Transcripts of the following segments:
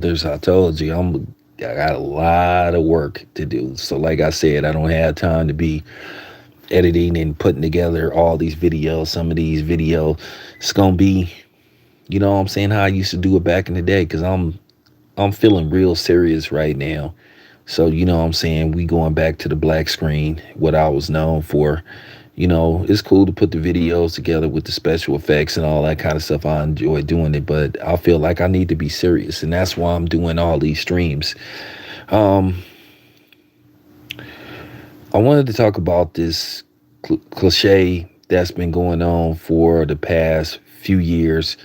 There's, I told you, I got a lot of work to do. So, like I said, I don't have time to be editing and putting together all these videos. Some of these videos, it's gonna be, you know what I'm saying, how I used to do it back in the day. Cause I'm feeling real serious right now. So, you know what I'm saying, we going back to the black screen, what I was known for. You know, it's cool to put the videos together with the special effects and all that kind of stuff. I enjoy doing it, but I feel like I need to be serious, and that's why I'm doing all these streams. Um, I wanted to talk about this cliche that's been going on for the past few years.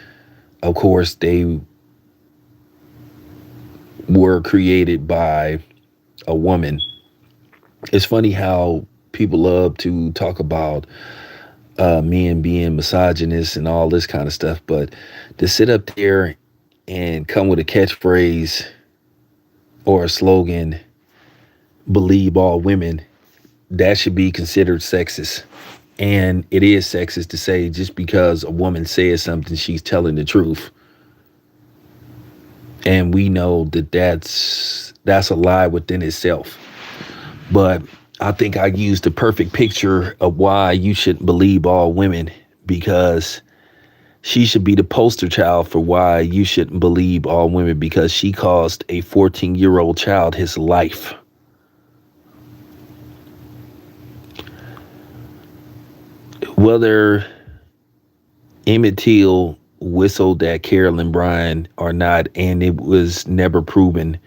Of course, they were created by a woman. It's funny how people love to talk about men being misogynist and all this kind of stuff, but to sit up there and come with a catchphrase or a slogan, believe all women, that should be considered sexist. And it is sexist to say just because a woman says something, she's telling the truth. And we know that that's a lie within itself. But I think I used the perfect picture of why you shouldn't believe all women, because she should be the poster child for why you shouldn't believe all women, because she cost a 14-year-old child his life. Whether Emmett Till whistled at Carolyn Bryan or not, and it was never proven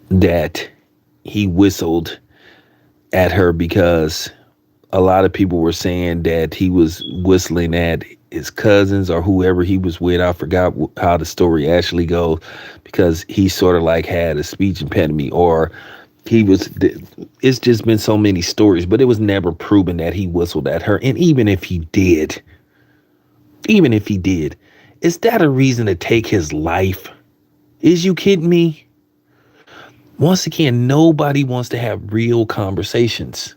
that he whistled at her, because a lot of people were saying that he was whistling at his cousins or whoever he was with. I forgot how the story actually goes, because he sort of like had a speech impediment, or he was, it's just been so many stories, but it was never proven that he whistled at her. And even if he did, is that a reason to take his life? Is you kidding me? Once again, nobody wants to have real conversations.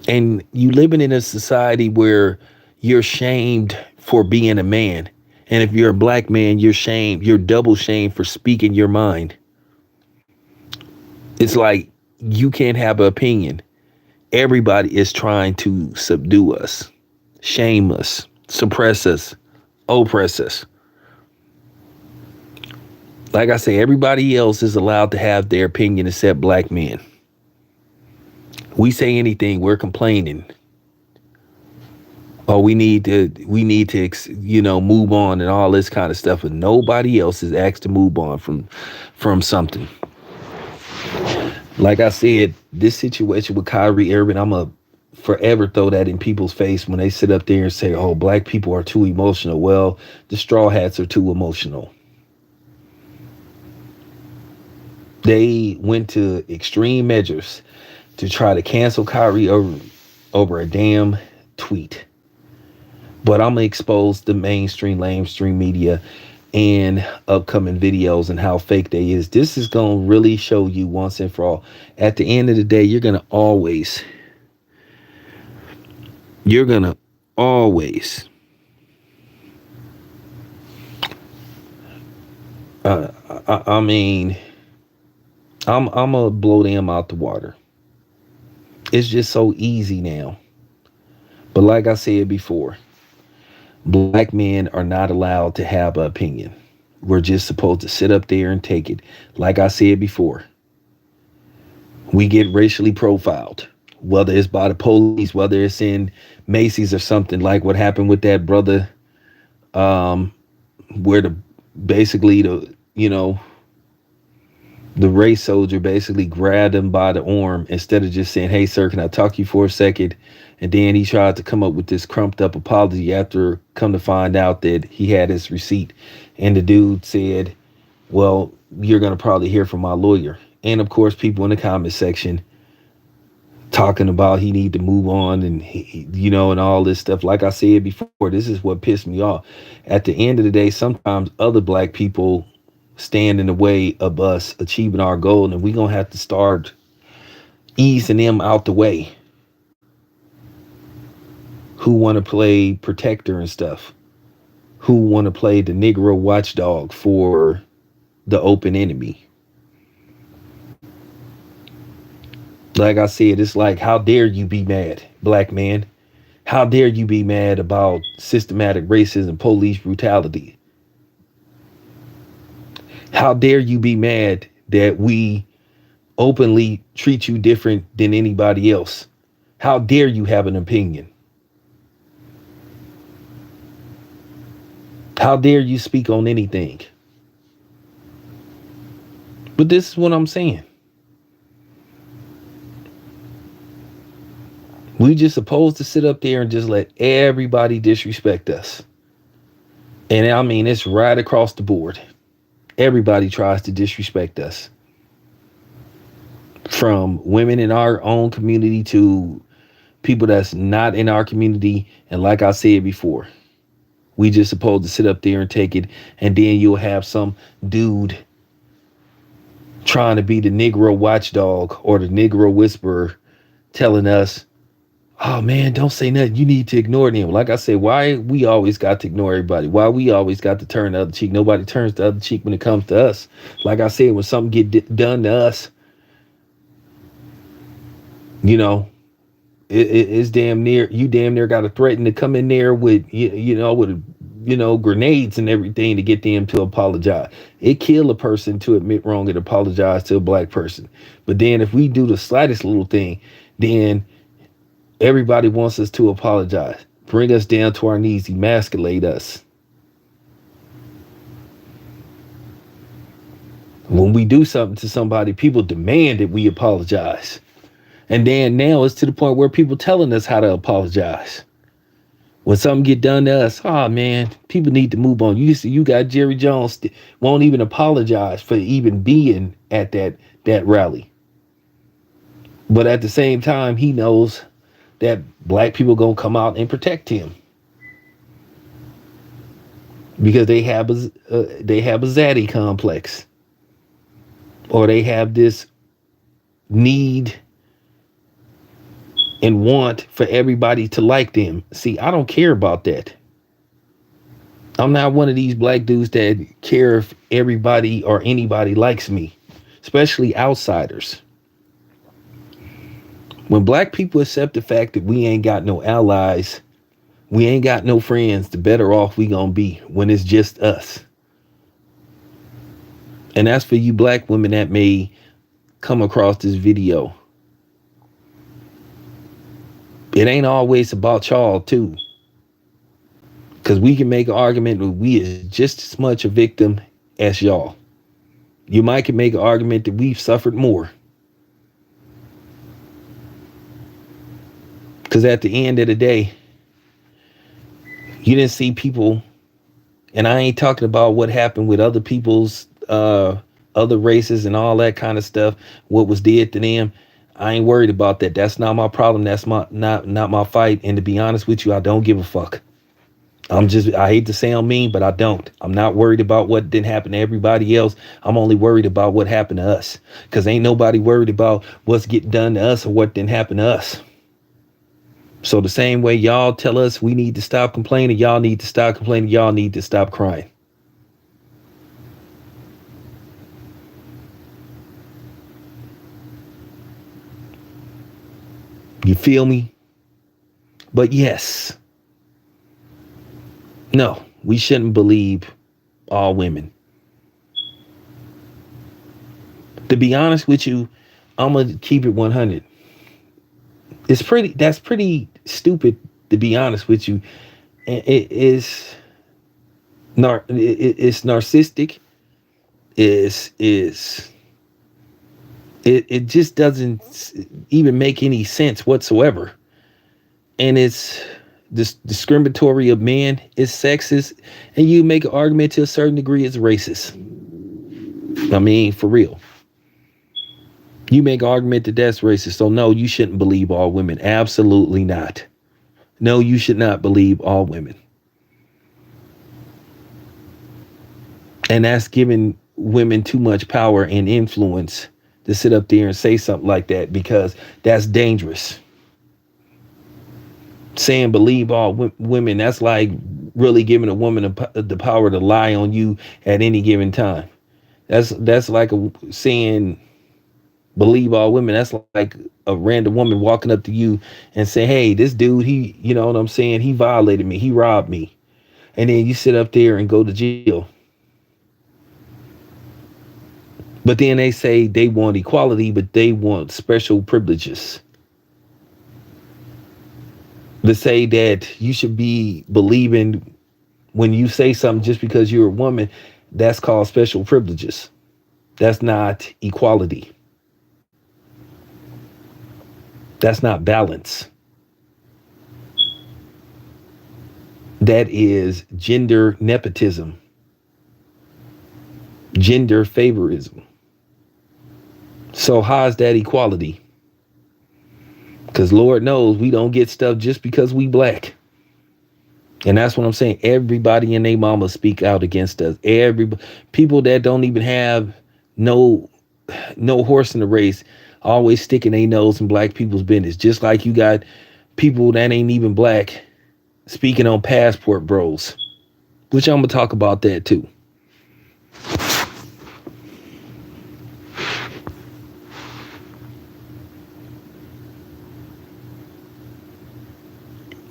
And you living in a society where you're shamed for being a man. And if you're a black man, you're double shamed for speaking your mind. It's like you can't have an opinion. Everybody is trying to subdue us, shame us, suppress us, oppress us. Like I say, everybody else is allowed to have their opinion except black men. We say anything, we're complaining. Oh, we need to move on and all this kind of stuff, and nobody else is asked to move on from something. Like I said, this situation with Kyrie Irving, I'm a forever throw that in people's face when they sit up there and say, "Oh, black people are too emotional." Well, the straw hats are too emotional. They went to extreme measures to try to cancel Kyrie over a damn tweet. But I'm gonna expose the lamestream media and upcoming videos and how fake they is. This is gonna really show you once and for all. At the end of the day, you're gonna always, I mean, I'm gonna blow them out the water. It's just so easy now. But like I said before, black men are not allowed to have an opinion. We're just supposed to sit up there and take it. Like I said before, we get racially profiled, whether it's by the police, whether it's in Macy's or something, like what happened with that brother, where the race soldier basically grabbed him by the arm instead of just saying, "Hey, sir, can I talk to you for a second?" And then he tried to come up with this crumped up apology after come to find out that he had his receipt. And the dude said, "Well, you're going to probably hear from my lawyer." And of course, people in the comment section talking about he need to move on, and and all this stuff. Like I said before, this is what pissed me off. At the end of the day, sometimes other black people stand in the way of us achieving our goal, and we gonna have to start easing them out the way who want to play protector and stuff. who want to play the Negro watchdog for the open enemy. Like I said, it's like, how dare you be mad, black man? How dare you be mad about systematic racism, police brutality? How dare you be mad that we openly treat you different than anybody else? How dare you have an opinion? How dare you speak on anything? But this is what I'm saying. We just supposed to sit up there and just let everybody disrespect us. And I mean, it's right across the board. Everybody tries to disrespect us. From women in our own community to people that's not in our community. And like I said before, we just supposed to sit up there and take it. And then you'll have some dude trying to be the Negro watchdog or the Negro whisperer telling us, oh man, don't say nothing. You need to ignore them. Like I said, why we always got to ignore everybody? Why we always got to turn the other cheek? Nobody turns the other cheek when it comes to us. Like I said, when something get done to us, you know, it's damn near, you damn near got to threaten to come in there with, with grenades and everything to get them to apologize. It kill a person to admit wrong and apologize to a black person. But then if we do the slightest little thing, then everybody wants us to apologize, bring us down to our knees, emasculate us. When we do something to somebody, people demand that we apologize. And then now it's to the point where people telling us how to apologize. When something get done to us, oh man, people need to move on. You got Jerry Jones won't even apologize for even being at that rally. But at the same time, he knows that black people gonna come out and protect him because they have a zaddy complex, or they have this need and want for everybody to like them. See, I don't care about that. I'm not one of these black dudes that care if everybody or anybody likes me, especially outsiders. When black people accept the fact that we ain't got no allies, we ain't got no friends, the better off we gonna be when it's just us. And that's for you black women that may come across this video. It ain't always about y'all too. Because we can make an argument that we is just as much a victim as y'all. You might can make an argument that we've suffered more. Because at the end of the day, you didn't see people, and I ain't talking about what happened with other people's other races and all that kind of stuff, what was did to them. I ain't worried about that. That's not my problem. That's not my fight. And to be honest with you, I don't give a fuck. I hate to sound mean, but I don't. I'm not worried about what didn't happen to everybody else. I'm only worried about what happened to us. Because ain't nobody worried about what's getting done to us or what didn't happen to us. So the same way y'all tell us we need to stop complaining, y'all need to stop complaining, y'all need to stop crying. You feel me? But yes. No, we shouldn't believe all women. To be honest with you, I'm going to keep it 100. That's pretty stupid, to be honest with you. It's narcissistic. It just doesn't even make any sense whatsoever. And it's discriminatory of men, it's sexist, and you make an argument to a certain degree it's racist. I mean, for real. You make an argument that that's racist. So no, you shouldn't believe all women. Absolutely not. No, you should not believe all women. And that's giving women too much power and influence to sit up there and say something like that, because that's dangerous. Saying believe all women, that's like really giving a woman the power to lie on you at any given time. That's like saying believe all women. That's like a random woman walking up to you and say, hey, this dude, he, you know what I'm saying? He violated me. He robbed me. And then you sit up there and go to jail. But then they say they want equality, but they want special privileges. To say that you should be believing when you say something just because you're a woman, that's called special privileges. That's not equality. That's not balance. That is gender nepotism, gender favorism. So how is that equality? Because Lord knows we don't get stuff just because we black. And that's what I'm saying. Everybody and their mama speak out against us. People that don't even have no horse in the race always sticking their nose in black people's business. Just like you got people that ain't even black speaking on passport bros, which I'm gonna talk about that too.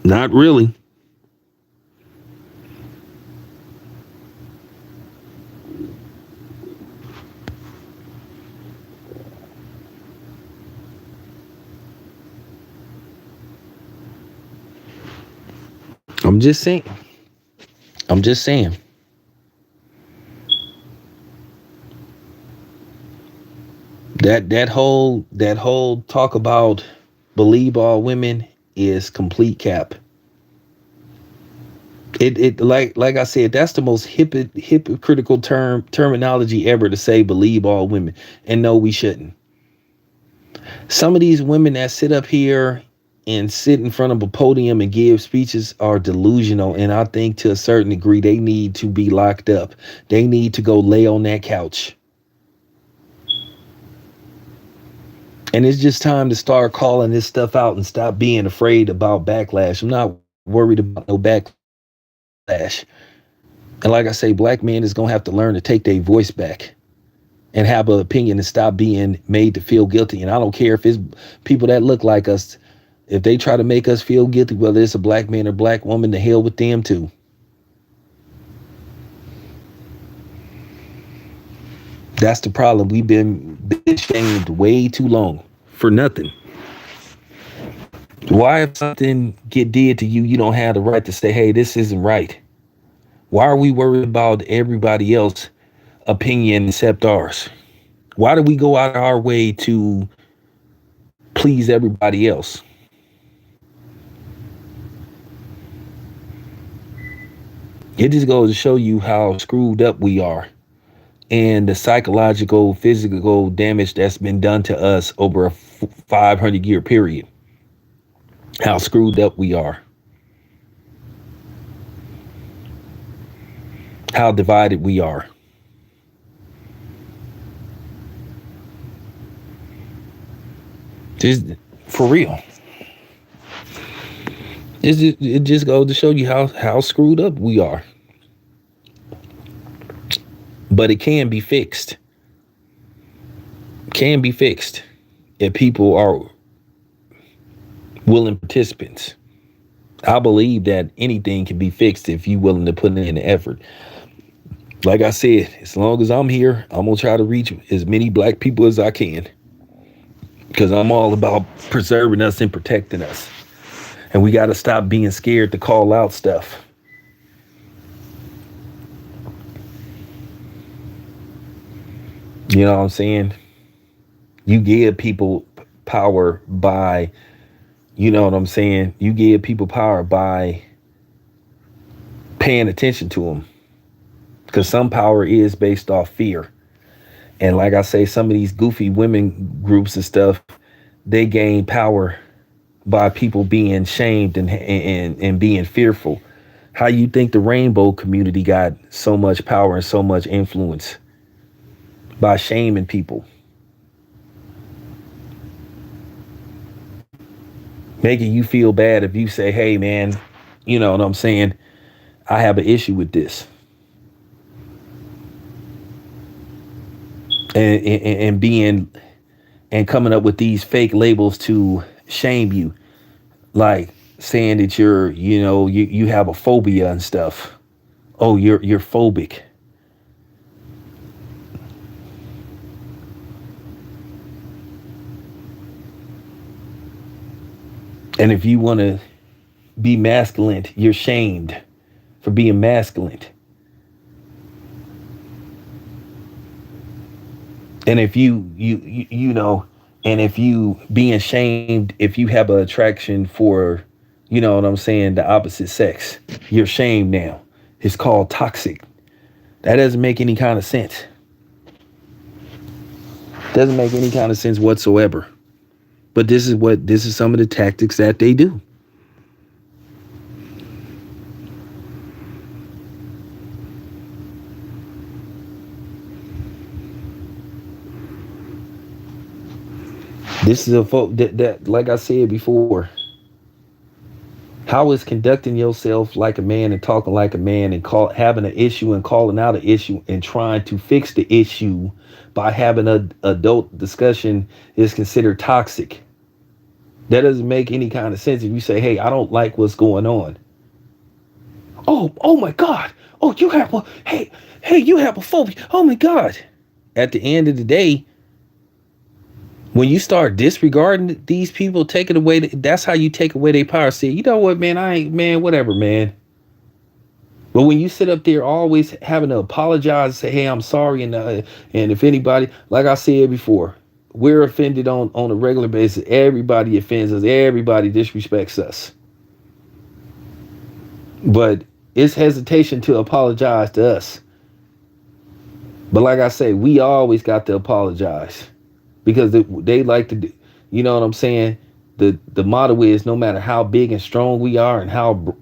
Not really. I'm just saying. I'm just saying. That whole talk about believe all women is complete cap. It like I said, that's the most hypocritical terminology ever, to say believe all women. And no, we shouldn't. Some of these women that sit up here and sit in front of a podium and give speeches are delusional. And I think to a certain degree, they need to be locked up. They need to go lay on that couch. And it's just time to start calling this stuff out and stop being afraid about backlash. I'm not worried about no backlash. And like I say, black men is going to have to learn to take their voice back and have an opinion and stop being made to feel guilty. And I don't care if it's people that look like us. If they try to make us feel guilty, whether it's a black man or black woman, the hell with them too. That's the problem. We've been shamed way too long for nothing. Why, if something get did to you, you don't have the right to say, hey, this isn't right? Why are we worried about everybody else's opinion except ours? Why do we go out of our way to please everybody else? It just goes to show you how screwed up we are, and the psychological, physical damage that's been done to us over a 500-year period. How screwed up we are. How divided we are. Just for real. It just goes to show you how screwed up we are. But it can be fixed. Can be fixed if people are willing participants. I believe that anything can be fixed if you're willing to put in the effort. Like I said, as long as I'm here, I'm going to try to reach as many black people as I can. Because I'm all about preserving us and protecting us. And we got to stop being scared to call out stuff. You know what I'm saying? You give people power by, you know what I'm saying? You give people power by paying attention to them. Because some power is based off fear. And like I say, some of these goofy women groups and stuff, they gain power by people being shamed and being fearful. How you think the rainbow community got so much power and so much influence? By shaming people. Making you feel bad if you say, hey man, you know what I'm saying? I have an issue with this. And being and coming up with these fake labels to shame you, like saying that you have a phobia and stuff. Oh, you're phobic. And if you want to be masculine, you're shamed for being masculine. And if and if you being shamed, if you have an attraction for, you know what I'm saying, the opposite sex, you're shamed now. It's called toxic. That doesn't make any kind of sense. Doesn't make any kind of sense whatsoever. But this is some of the tactics that they do. This is that like I said before. How is conducting yourself like a man and talking like a man and having an issue and calling out an issue and trying to fix the issue by having a adult discussion is considered toxic? That doesn't make any kind of sense if you say, "Hey, I don't like what's going on." Oh my God. Oh, you have a hey, you have a phobia. Oh my God. At the end of the day, when you start disregarding these people, taking away, that's how you take away their power. Say, you know what, man, I ain't, man, whatever, man. But when you sit up there always having to apologize, say, hey, I'm sorry, and if anybody, like I said before, we're offended on a regular basis. Everybody offends us. Everybody disrespects us. But it's hesitation to apologize to us. But like I say, we always got to apologize because they like to do, you know what I'm saying? The motto is no matter how big and strong we are and how,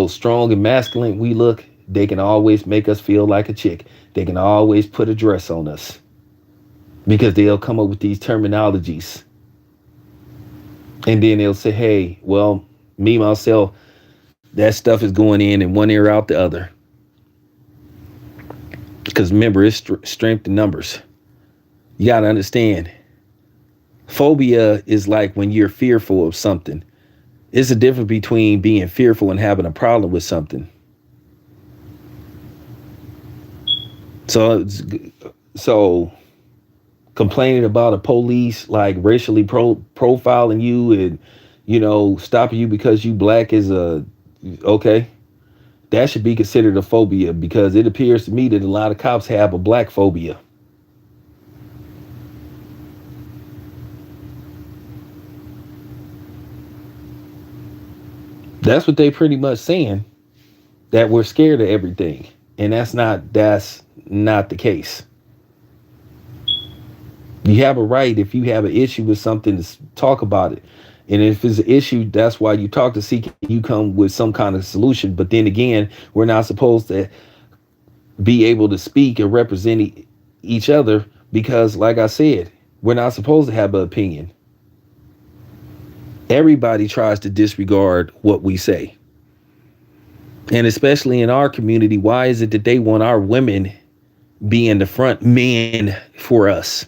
strong and masculine we look, they can always make us feel like a chick. They can always put a dress on us because they'll come up with these terminologies. And then they'll say, hey, well, me, myself, that stuff is going in one ear out the other. Because remember, it's strength in numbers. You got to understand. Phobia is like when you're fearful of something. It's a difference between being fearful and having a problem with something. So complaining about a police like racially profiling you and, stopping you because you black is okay. That should be considered a phobia because it appears to me that a lot of cops have a black phobia. That's what they pretty much saying, that we're scared of everything. And that's not the case. You have a right, if you have an issue with something, to talk about it. And if it's an issue, that's why you talk to seek, you come with some kind of solution. But then again, we're not supposed to be able to speak and represent each other because, like I said, we're not supposed to have an opinion. Everybody tries to disregard what we say. And especially in our community, why is it that they want our women being the front man for us?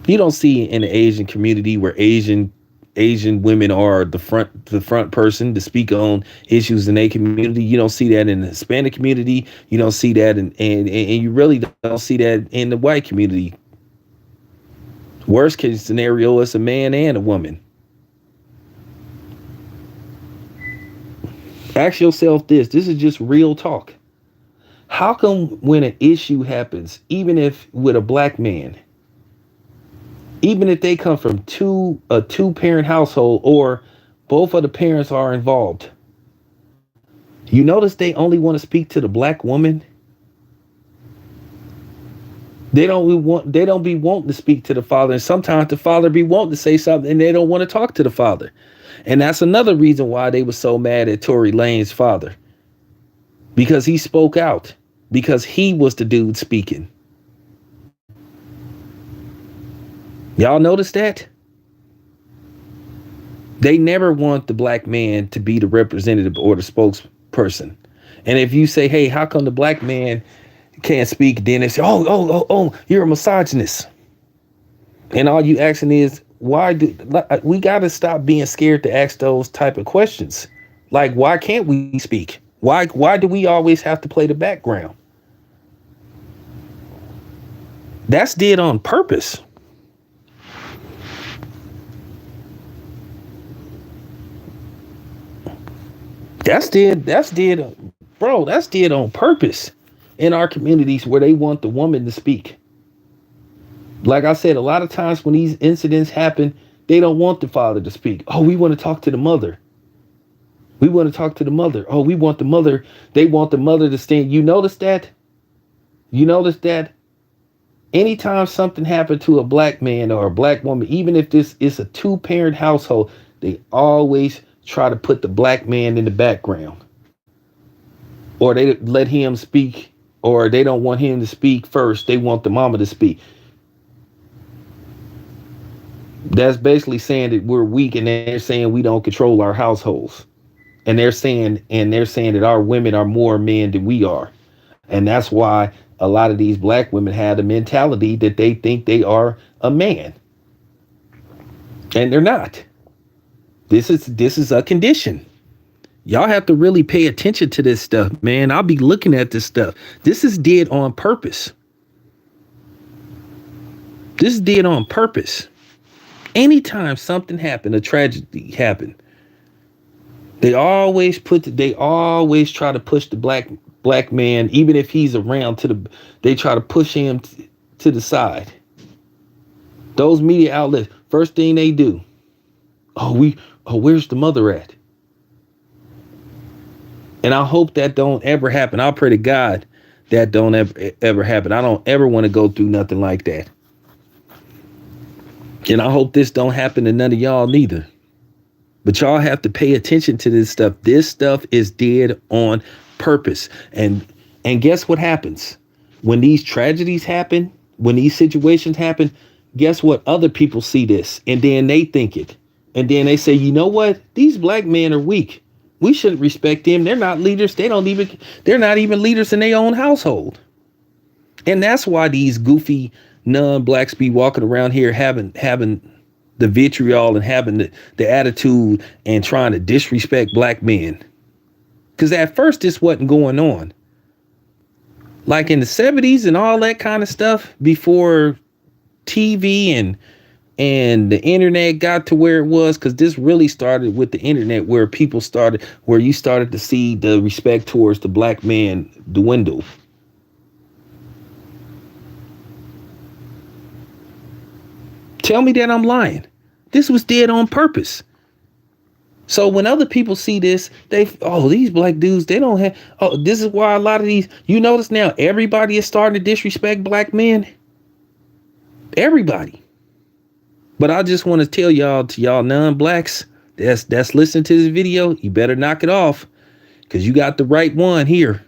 You don't see in the Asian community where Asian women are the front person to speak on issues in their community. You don't see that in the Hispanic community. You don't see that and you really don't see that in the white community. Worst case scenario, it's a man and a woman. Ask yourself this is just real talk. How come when an issue happens, even if with a black man, even if they come from a two-parent household or both of the parents are involved, you notice they only want to speak to the black woman? They don't be wanting to speak to the father. And sometimes the father be wanting to say something and they don't want to talk to the father. And that's another reason why they were so mad at Tory Lanez's father. Because he spoke out. Because he was the dude speaking. Y'all notice that? They never want the black man to be the representative or the spokesperson. And if you say, hey, how come the black man can't speak? Then they say, oh, you're a misogynist. And all you asking is, why do we got to stop being scared to ask those type of questions? Like, why can't we speak? Why do we always have to play the background? That's did on purpose. That's did bro, that's did on purpose in our communities where they want the woman to speak. Like I said, a lot of times when these incidents happen, they don't want the father to speak. Oh, we want to talk to the mother. We want to talk to the mother. Oh, we want the mother. They want the mother to stand. You notice that? You notice that? Anytime something happened to a black man or a black woman, even if this is a two-parent household, they always try to put the black man in the background. Or they let him speak, or they don't want him to speak first. They want the mama to speak. That's basically saying that we're weak, and they're saying we don't control our households. And they're saying that our women are more men than we are. And that's why a lot of these black women have the mentality that they think they are a man. And they're not. This is a condition. Y'all have to really pay attention to this stuff, man. I'll be looking at this stuff. This is did on purpose. This is did on purpose. Anytime something happened, a tragedy happened, they always try to push the black man, even if he's around, they try to push him to the side. Those media outlets, first thing they do, where's the mother at? And I hope that don't ever happen. I'll pray to God that don't ever happen. I don't ever want to go through nothing like that. And I hope this don't happen to none of y'all neither. But y'all have to pay attention to this stuff. This stuff is dead on purpose. And guess what happens? When these tragedies happen, when these situations happen, guess what? Other people see this and then they think it. And then they say, you know what? These black men are weak. We shouldn't respect them. They're not leaders. They're not even leaders in their own household. And that's why these goofy non-blacks be walking around here having the vitriol and having the attitude and trying to disrespect black men. Because at first this wasn't going on. Like in the 70s and all that kind of stuff, before TV and the internet got to where it was, because this really started with the internet, where you started to see the respect towards the black man dwindle. Tell me that I'm lying. This was dead on purpose. So when other people see this, these black dudes, they don't have, this is why a lot of these, you notice now, everybody is starting to disrespect black men. Everybody. But I just want to tell y'all, to y'all non-blacks that's listening to this video, you better knock it off, because you got the right one here.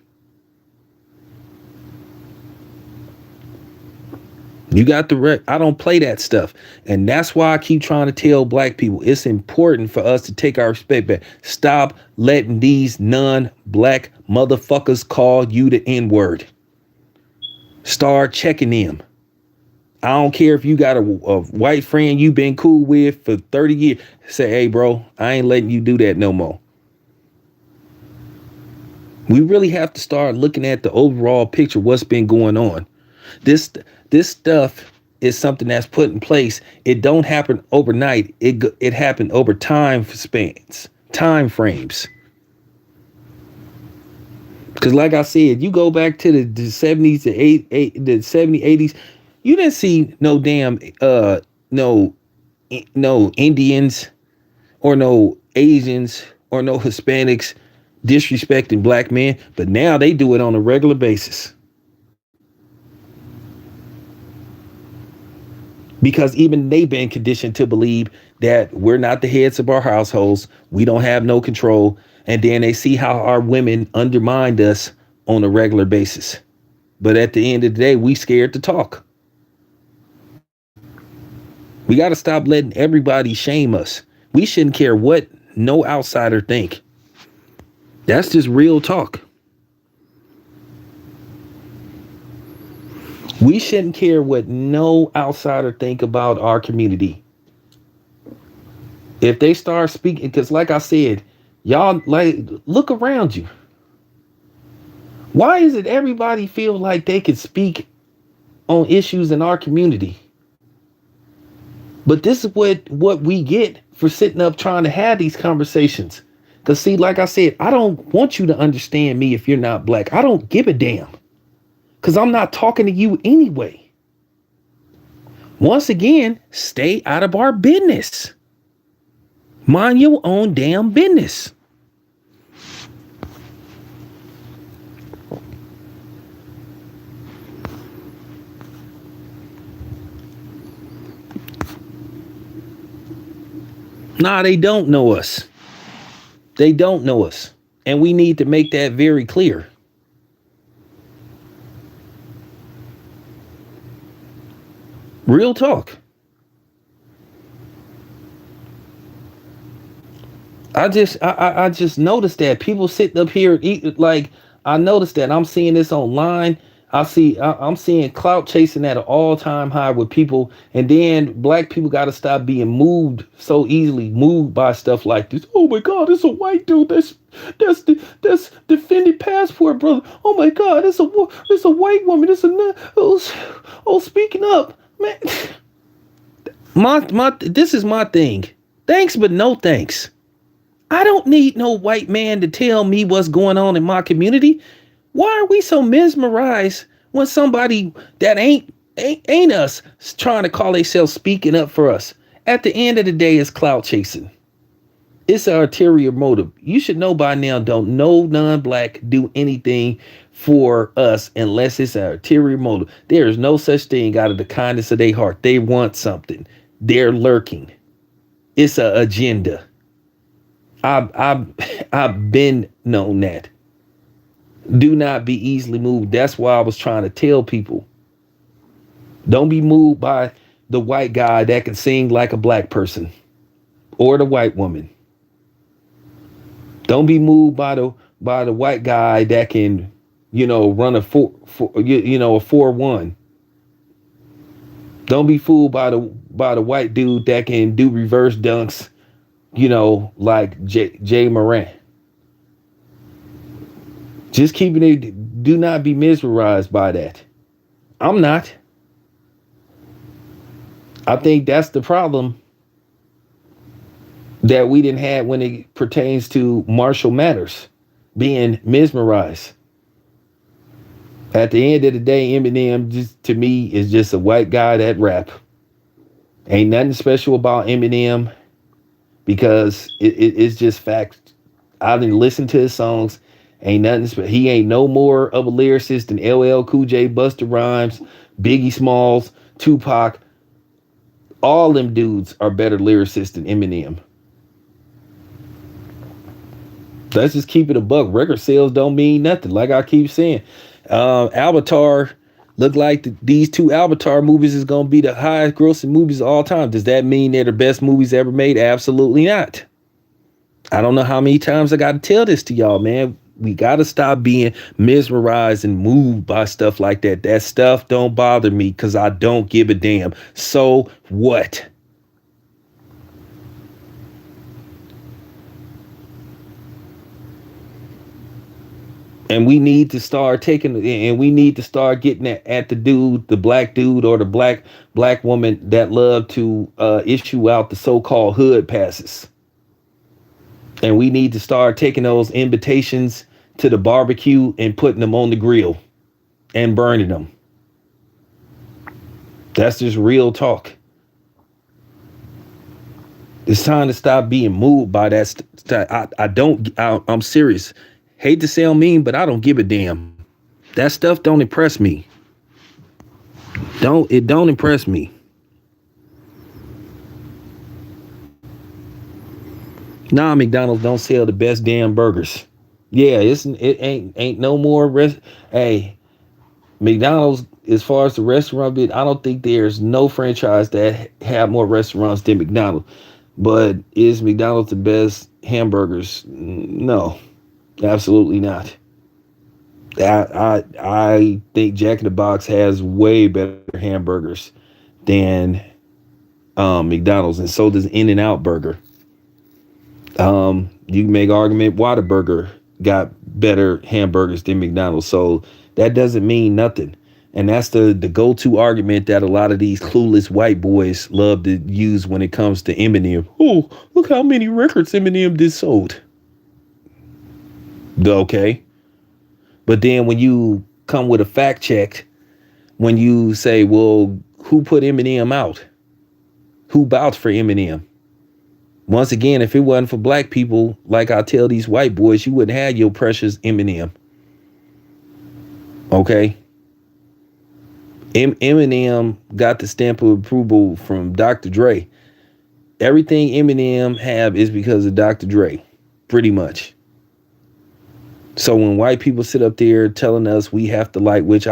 You got I don't play that stuff. And that's why I keep trying to tell black people it's important for us to take our respect back. Stop letting these non-black motherfuckers call you the N-word. Start checking them. I don't care if you got a white friend you've been cool with for 30 years. Say, hey, bro, I ain't letting you do that no more. We really have to start looking at the overall picture, what's been going on. This stuff is something that's put in place. It don't happen overnight. It happened over time frames. Because like I said, you go back to the 70s, the 70s, 80s, you didn't see no damn no Indians or no Asians or no Hispanics disrespecting black men, but now they do it on a regular basis. Because even they've been conditioned to believe that we're not the heads of our households. We don't have no control. And then they see how our women undermined us on a regular basis. But at the end of the day, we scared to talk. We got to stop letting everybody shame us. We shouldn't care what no outsider think. That's just real talk. We shouldn't care what no outsider think about our community. If they start speaking, because like I said, y'all like look around you. Why is it everybody feel like they can speak on issues in our community? But this is what we get for sitting up trying to have these conversations. Cause see, like I said, I don't want you to understand me if you're not black. I don't give a damn. Cause I'm not talking to you anyway. Once again, stay out of our business. Mind your own damn business. Nah, they don't know us. They don't know us. And we need to make that very clear. Real talk. I just noticed that people sitting up here like I noticed that I'm seeing this online. I'm seeing clout chasing at an all-time high with people, and then black people got to stop being moved so easily, moved by stuff like this. Oh my God, it's a white dude that's defended passport, brother. Oh my God, it's a white woman. Speaking up, man. This is my thing. Thanks, but no thanks. I don't need no white man to tell me what's going on in my community. Why are we so mesmerized when somebody that ain't us trying to call themselves speaking up for us? At the end of the day, it's clout chasing. It's an ulterior motive. You should know by now, don't no non-black do anything for us unless it's an ulterior motive. There is no such thing out of the kindness of their heart. They want something. They're lurking. It's an agenda. I've been known that. Do not be easily moved. That's why I was trying to tell people. Don't be moved by the white guy that can sing like a black person or the white woman. Don't be moved by the white guy that can, run a 4-1. Don't be fooled by the white dude that can do reverse dunks, like Jay Morant. Just keeping it, do not be mesmerized by that. I'm not. I think that's the problem that we didn't have when it pertains to Marshall Mathers being mesmerized. At the end of the day, Eminem just to me is just a white guy that rap. Ain't nothing special about Eminem because it's just fact. I didn't listen to his songs. Ain't nothing. He ain't no more of a lyricist than LL Cool J, Busta Rhymes, Biggie Smalls, Tupac. All them dudes are better lyricists than Eminem. Let's just keep it a buck. Record sales don't mean nothing. Like I keep saying, Avatar look like these two Avatar movies is gonna be the highest grossing movies of all time. Does that mean they're the best movies ever made? Absolutely not. I don't know how many times I got to tell this to y'all, man. We got to stop being mesmerized and moved by stuff like that. That stuff don't bother me because I don't give a damn. So what? And we need to start getting at the dude, the black dude or the black woman that love to issue out the so-called hood passes. And we need to start taking those invitations to the barbecue and putting them on the grill and burning them. That's just real talk. It's time to stop being moved by that. I'm serious. Hate to sound mean, but I don't give a damn. That stuff don't impress me. It don't impress me. Nah, McDonald's don't sell the best damn burgers. Yeah, it ain't no more Hey, McDonald's, as far as the restaurant bit, I don't think there's no franchise that have more restaurants than McDonald's. But is McDonald's the best hamburgers? No, absolutely not. I think Jack in the Box has way better hamburgers than McDonald's, and so does In and Out Burger. You can make argument Whataburger got better hamburgers than McDonald's, so that doesn't mean nothing. And that's the go-to argument that a lot of these clueless white boys love to use when it comes to Eminem. Oh, look how many records Eminem did sold. Okay. But then when you come with a fact check, when you say, well, who put Eminem out? Who vouched for Eminem? Once again, if it wasn't for black people, like I tell these white boys, you wouldn't have your precious Eminem. Okay? Eminem got the stamp of approval from Dr. Dre. Everything Eminem have is because of Dr. Dre, pretty much. So when white people sit up there telling us we have to like, which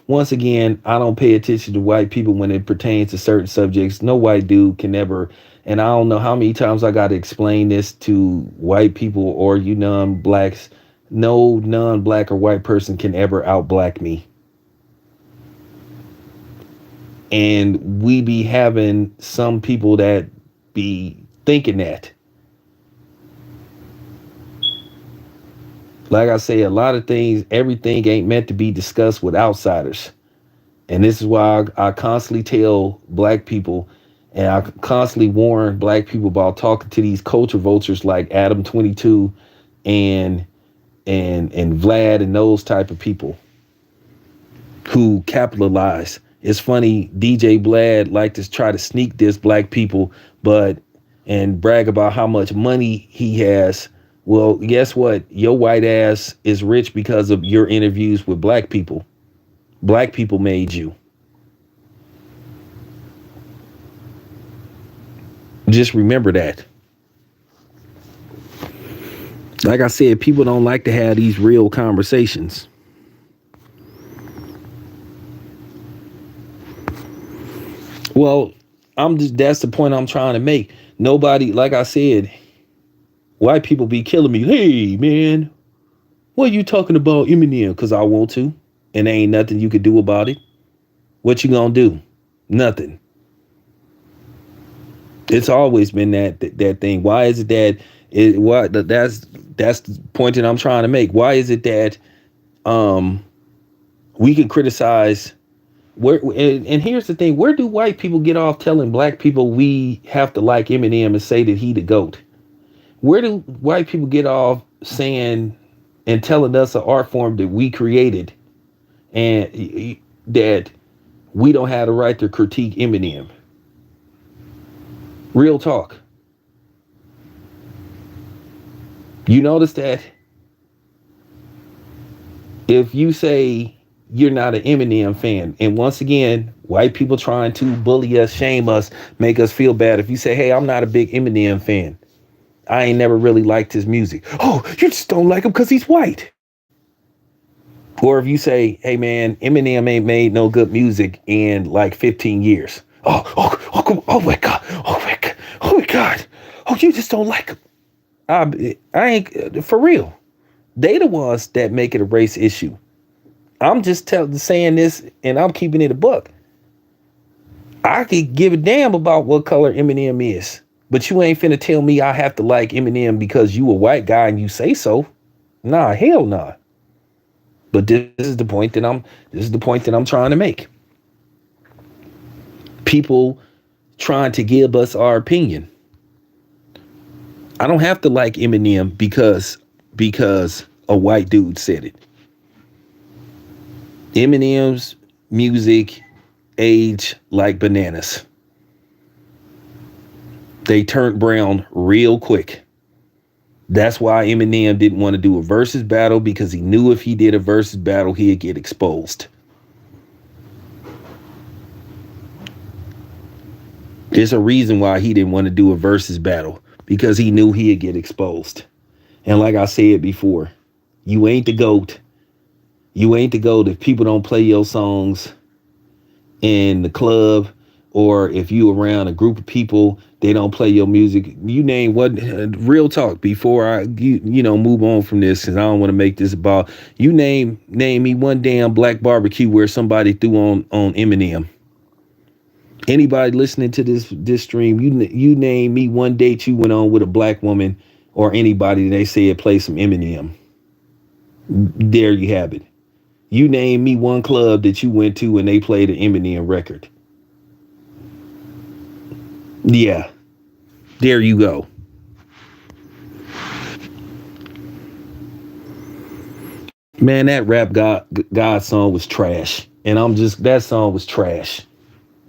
once again, I don't pay attention to white people when it pertains to certain subjects. No white dude can ever, and I don't know how many times I got to explain this to white people or you non-blacks. No non-black or white person can ever out-black me. And we be having some people that be thinking that. Like I say, a lot of things, everything ain't meant to be discussed with outsiders. And this is why I constantly tell black people and I constantly warn black people about talking to these culture vultures like Adam 22 and Vlad and those type of people who capitalize. It's funny, DJ Vlad like to try to sneak diss black people, and brag about how much money he has. Well, guess what? Your white ass is rich because of your interviews with black people. Black people made you. Just remember that. Like I said, people don't like to have these real conversations. Well, that's the point I'm trying to make. Nobody, like I said, white people be killing me. Hey, man, what are you talking about Eminem? Because I want to, and there ain't nothing you could do about it. What you gonna do? Nothing. It's always been that thing. Why is it that that's the point that I'm trying to make. Why is it that we can criticize and here's the thing, where do white people get off telling black people we have to like Eminem and say that he the GOAT? Where do white people get off saying and telling us an art form that we created and that we don't have the right to critique Eminem? Real talk. You notice that if you say you're not an Eminem fan, and once again, white people trying to bully us, shame us, make us feel bad. If you say, hey, I'm not a big Eminem fan, I ain't never really liked his music. Oh, you just don't like him because he's white. Or if you say, hey, man, Eminem ain't made no good music in like 15 years. Oh my God. Oh my God. Oh my God. Oh, you just don't like him. I ain't, for real. They the ones that make it a race issue. I'm just saying this and I'm keeping it a buck. I could give a damn about what color Eminem is. But you ain't finna tell me I have to like Eminem because you a white guy and you say so. Nah, hell nah. But this is the point that I'm trying to make. People trying to give us our opinion. I don't have to like Eminem because a white dude said it. Eminem's music age like bananas. They turned brown real quick. That's why Eminem didn't want to do a versus battle, because he knew if he did a versus battle, he'd get exposed. There's a reason why he didn't want to do a versus battle, because he knew he'd get exposed. And like I said before, you ain't the GOAT. You ain't the GOAT if people don't play your songs in the club or if you around a group of people, they don't play your music. You name what, real talk before I move on from this, because I don't want to make this about you. Name me one damn black barbecue where somebody threw on Eminem. Anybody listening to this stream, you name me one date you went on with a black woman or anybody, they said play some Eminem. There you have it. You name me one club that you went to and they played an Eminem record. Yeah, there you go. Man, that God song was trash, and that song was trash,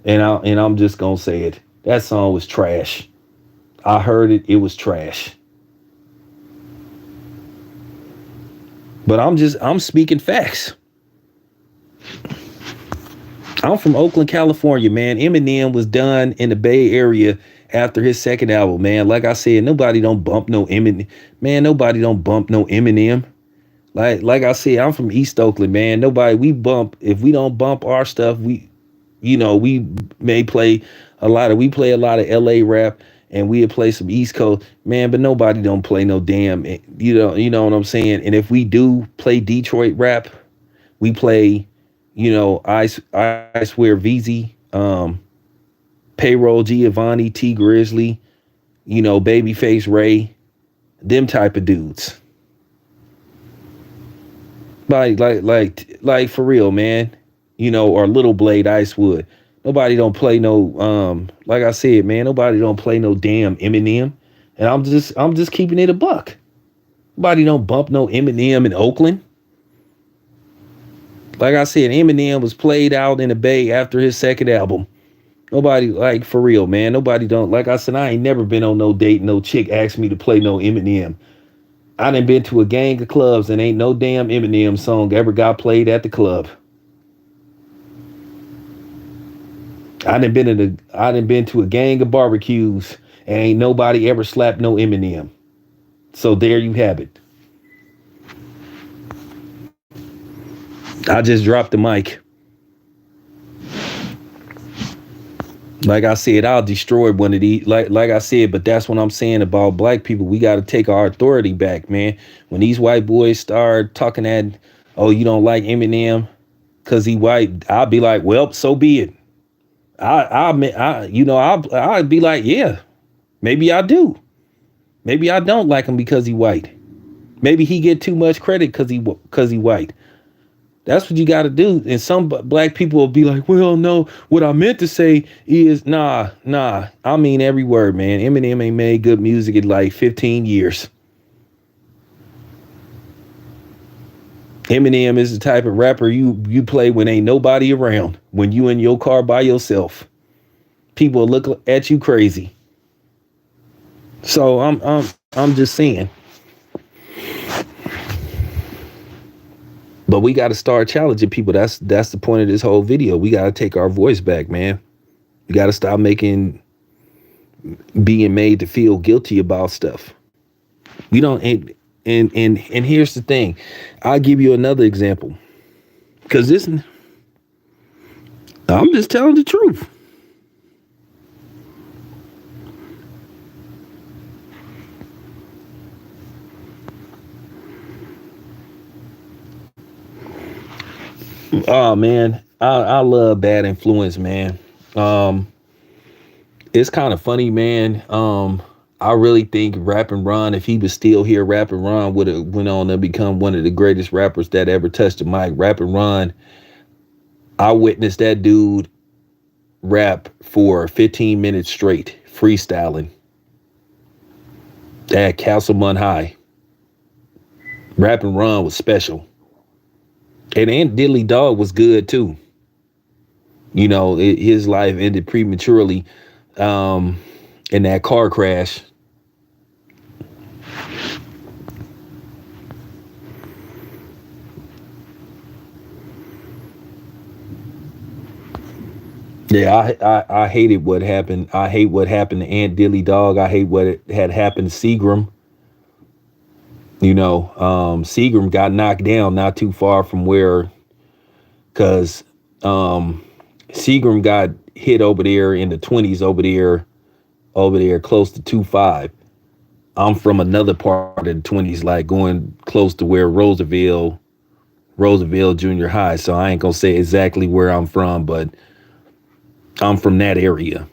and I'm just gonna say it. That song was trash. I heard it. It was trash. But I'm speaking facts. I'm from Oakland, California, man. Eminem was done in the Bay Area after his second album, man. Like I said, nobody don't bump no Eminem. Man, nobody don't bump no Eminem. Like I said, I'm from East Oakland, man. We bump, if we don't bump our stuff, we may play we play a lot of LA rap, and we'll play some East Coast, man, but nobody don't play no damn, you know what I'm saying? And if we do play Detroit rap, we play, I swear VZ, Payroll Giovanni, T Grizzly, Babyface Ray, them type of dudes. Like for real, man. Or Little Blade Icewood. Nobody don't play no like I said, man, nobody don't play no damn Eminem. And I'm just keeping it a buck. Nobody don't bump no Eminem in Oakland. Like I said, Eminem was played out in the Bay after his second album. Nobody, like, for real, man. Nobody don't, like I said, I ain't never been on no date. No chick asked me to play no Eminem. I done been to a gang of clubs and ain't no damn Eminem song ever got played at the club. I done been to a gang of barbecues and ain't nobody ever slapped no Eminem. So there you have it. I just dropped the mic. Like I said, I'll destroy one of these. Like I said, but that's what I'm saying about black people. We got to take our authority back, man. When these white boys start talking that, oh, you don't like Eminem because he white, I'll be like, well, so be it. I'll be like, yeah, maybe I do. Maybe I don't like him because he white. Maybe he get too much credit because he white. That's what you got to do. And some black people will be like, well, no, what I meant to say is, nah. I mean every word, man. Eminem ain't made good music in like 15 years. Eminem is the type of rapper you play when ain't nobody around. When you in your car by yourself. People look at you crazy. So I'm just saying. But we got to start challenging people. That's the point of this whole video. We got to take our voice back, man. We got to stop being made to feel guilty about stuff. We don't. And here's the thing. I'll give you another example. Because I'm just telling the truth. Oh man, I love Bad Influence, man. It's kind of funny, man. I really think Rappin' Ron, if he was still here, Rappin' Ron would have went on to become one of the greatest rappers that ever touched the mic. Rappin' Ron, I witnessed that dude rap for 15 minutes straight, freestyling at Castlemont High. Rappin' Ron was special. And Aunt Dilly Dog was good too. His life ended prematurely in that car crash. Yeah, I hated what happened. I hate what happened to Aunt Dilly Dog. I hate what had happened to Seagram. Seagram got knocked down not too far from where, because Seagram hit over there in the 20s over there close to 2.5. I'm from another part of the 20s, like going close to where Roosevelt Junior High. So I ain't gonna say exactly where I'm from, but I'm from that area.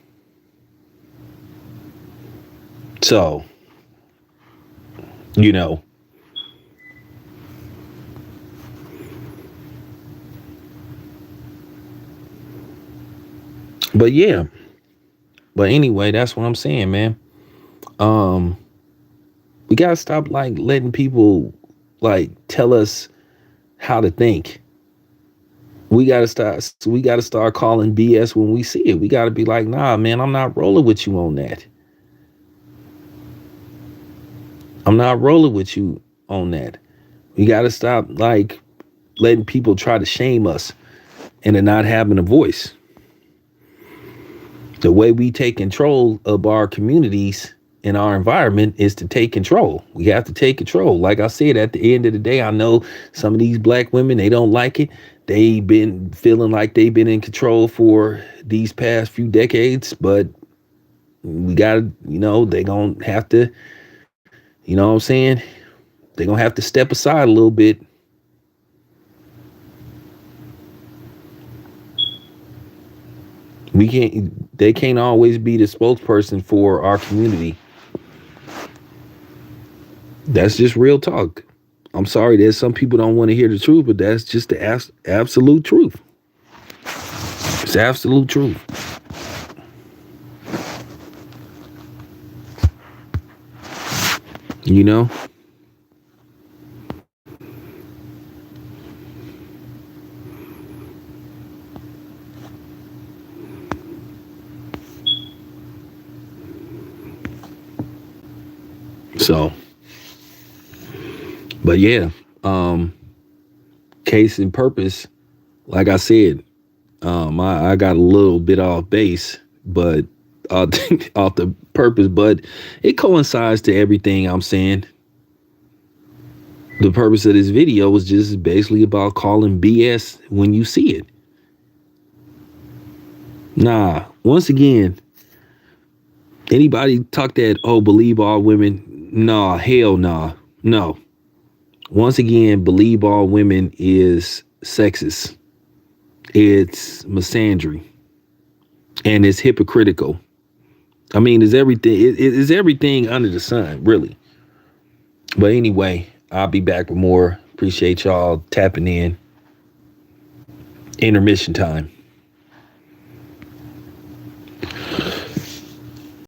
So, you know, but yeah. But anyway, that's what I'm saying, man. Um, we gotta stop like letting people like tell us how to think. We gotta start calling BS when we see it. We gotta be like, nah, man, I'm not rolling with you on that. I'm not rolling with you on that. We gotta stop like letting people try to shame us into not having a voice. The way we take control of our communities and our environment is to take control. We have to take control. Like I said, at the end of the day, I know some of these black women, they don't like it. They've been feeling like they've been in control for these past few decades, but we gotta, they gonna have to, you know what I'm saying? They're gonna have to step aside a little bit. They can't always be the spokesperson for our community. That's just real talk. I'm sorry, there's some people don't want to hear the truth, but that's just the absolute truth. It's absolute truth. You know? So, but yeah, case and purpose, like I said, I got a little bit off base, but off the purpose, but it coincides to everything I'm saying. The purpose of this video was just basically about calling BS when you see it. Nah, once again, anybody talk that, oh, believe all women? Nah, hell nah. No. Once again, believe all women is sexist. It's misandry. And it's hypocritical. I mean, it's everything. It's everything under the sun, really. But anyway, I'll be back with more. Appreciate y'all tapping in. Intermission time.